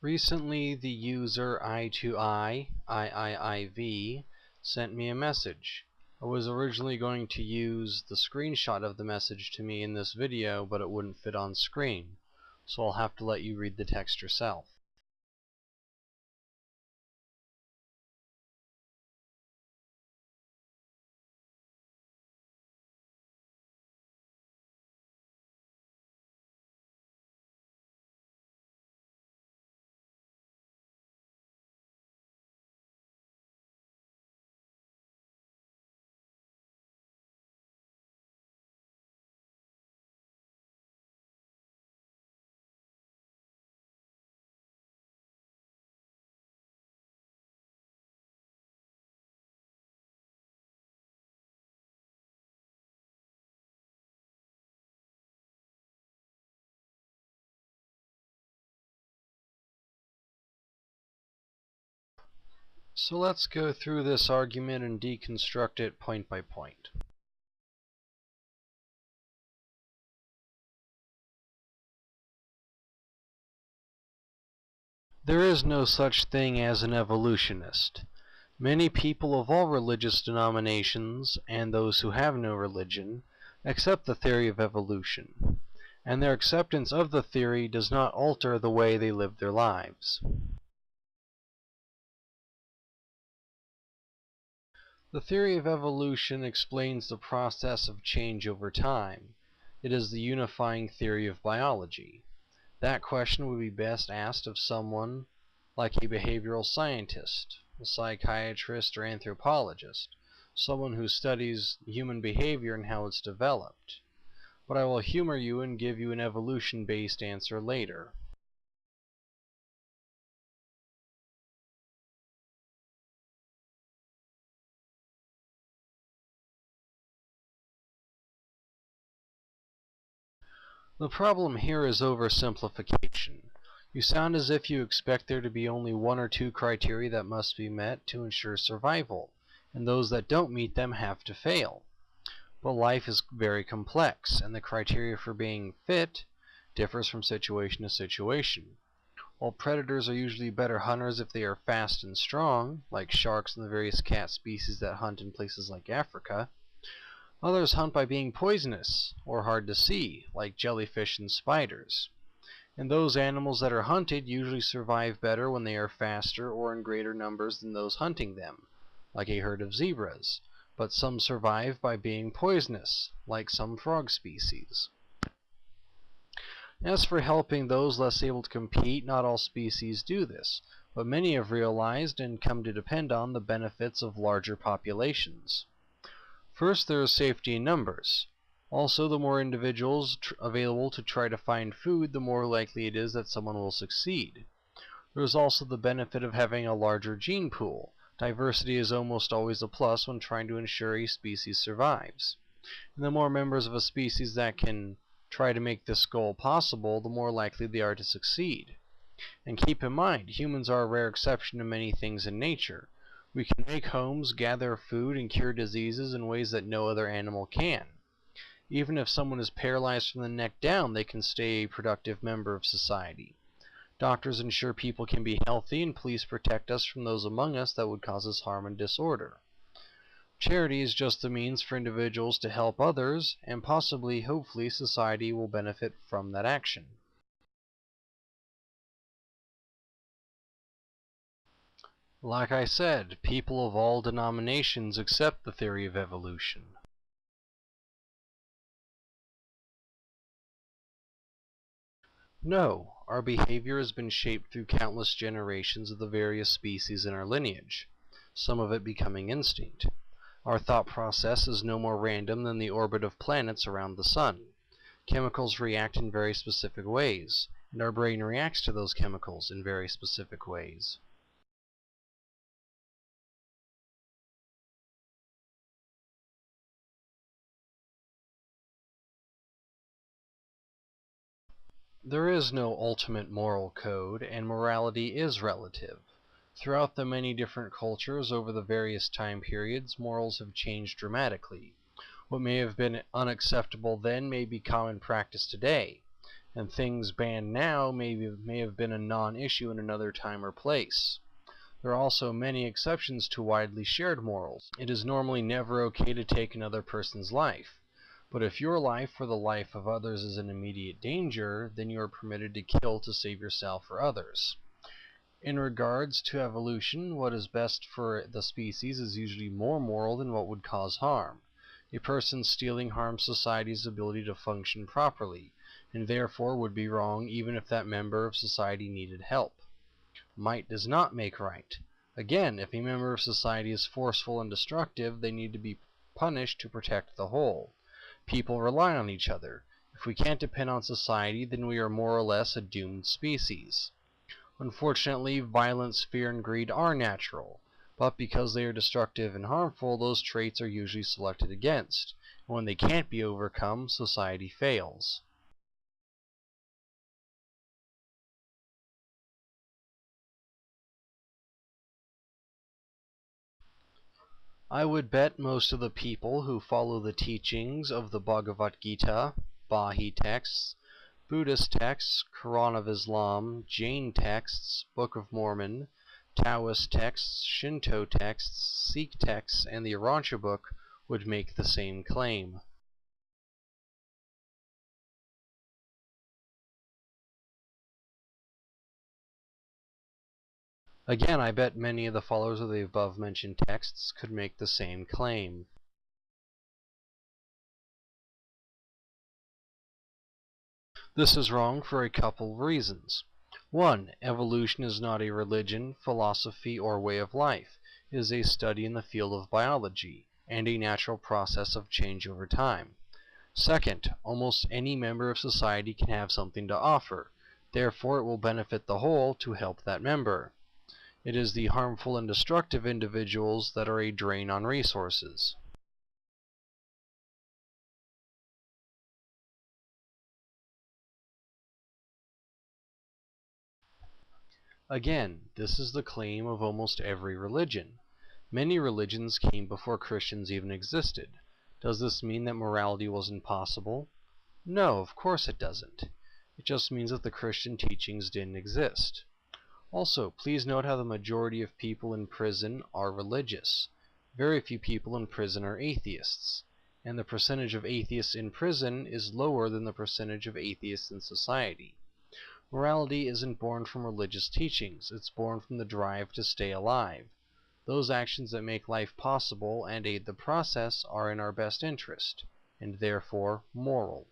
Recently, the user Eye2EyeIIIV sent me a message. I was originally going to use the screenshot of the message to me in this video, but it wouldn't fit on screen, so I'll have to let you read the text yourself. So let's go through this argument and deconstruct it point by point. There is no such thing as an evolutionist. Many people of all religious denominations, and those who have no religion, accept the theory of evolution, and their acceptance of the theory does not alter the way they live their lives. The theory of evolution explains the process of change over time. It is the unifying theory of biology. That question would be best asked of someone like a behavioral scientist, a psychiatrist, or anthropologist, someone who studies human behavior and how it's developed. But I will humor you and give you an evolution-based answer later. The problem here is oversimplification. You sound as if you expect there to be only one or two criteria that must be met to ensure survival, and those that don't meet them have to fail. But life is very complex, and the criteria for being fit differs from situation to situation. While predators are usually better hunters if they are fast and strong, like sharks and the various cat species that hunt in places like Africa, others hunt by being poisonous or hard to see, like jellyfish and spiders. And those animals that are hunted usually survive better when they are faster or in greater numbers than those hunting them, like a herd of zebras. But some survive by being poisonous, like some frog species. As for helping those less able to compete, not all species do this, but many have realized and come to depend on the benefits of larger populations. First, there is safety in numbers. Also, the more individuals available to try to find food, the more likely it is that someone will succeed. There is also the benefit of having a larger gene pool. Diversity is almost always a plus when trying to ensure a species survives. And the more members of a species that can try to make this goal possible, the more likely they are to succeed. And keep in mind, humans are a rare exception to many things in nature. We can make homes, gather food, and cure diseases in ways that no other animal can. Even if someone is paralyzed from the neck down, they can stay a productive member of society. Doctors ensure people can be healthy, and police protect us from those among us that would cause us harm and disorder. Charity is just the means for individuals to help others, and possibly, hopefully, society will benefit from that action. Like I said, people of all denominations accept the theory of evolution. No, our behavior has been shaped through countless generations of the various species in our lineage, some of it becoming instinct. Our thought process is no more random than the orbit of planets around the sun. Chemicals react in very specific ways, and our brain reacts to those chemicals in very specific ways. There is no ultimate moral code, and morality is relative. Throughout the many different cultures over the various time periods, morals have changed dramatically. What may have been unacceptable then may be common practice today, and things banned now may have been a non-issue in another time or place. There are also many exceptions to widely shared morals. It is normally never okay to take another person's life. But if your life or the life of others is in immediate danger, then you are permitted to kill to save yourself or others. In regards to evolution, what is best for the species is usually more moral than what would cause harm. A person stealing harms society's ability to function properly, and therefore would be wrong even if that member of society needed help. Might does not make right. Again, if a member of society is forceful and destructive, they need to be punished to protect the whole. People rely on each other. If we can't depend on society, then we are more or less a doomed species. Unfortunately, violence, fear, and greed are natural, but because they are destructive and harmful, those traits are usually selected against, and when they can't be overcome, society fails. I would bet most of the people who follow the teachings of the Bhagavad Gita, Bahi texts, Buddhist texts, Quran of Islam, Jain texts, Book of Mormon, Taoist texts, Shinto texts, Sikh texts, and the Urantia book would make the same claim. Again, I bet many of the followers of the above-mentioned texts could make the same claim. This is wrong for a couple of reasons. 1. Evolution is not a religion, philosophy, or way of life. It is a study in the field of biology, and a natural process of change over time. 2. Almost any member of society can have something to offer. Therefore, it will benefit the whole to help that member. It is the harmful and destructive individuals that are a drain on resources. Again, this is the claim of almost every religion. Many religions came before Christians even existed. Does this mean that morality was impossible? No, of course it doesn't. It just means that the Christian teachings didn't exist. Also, please note how the majority of people in prison are religious. Very few people in prison are atheists, and the percentage of atheists in prison is lower than the percentage of atheists in society. Morality isn't born from religious teachings, it's born from the drive to stay alive. Those actions that make life possible and aid the process are in our best interest, and therefore moral.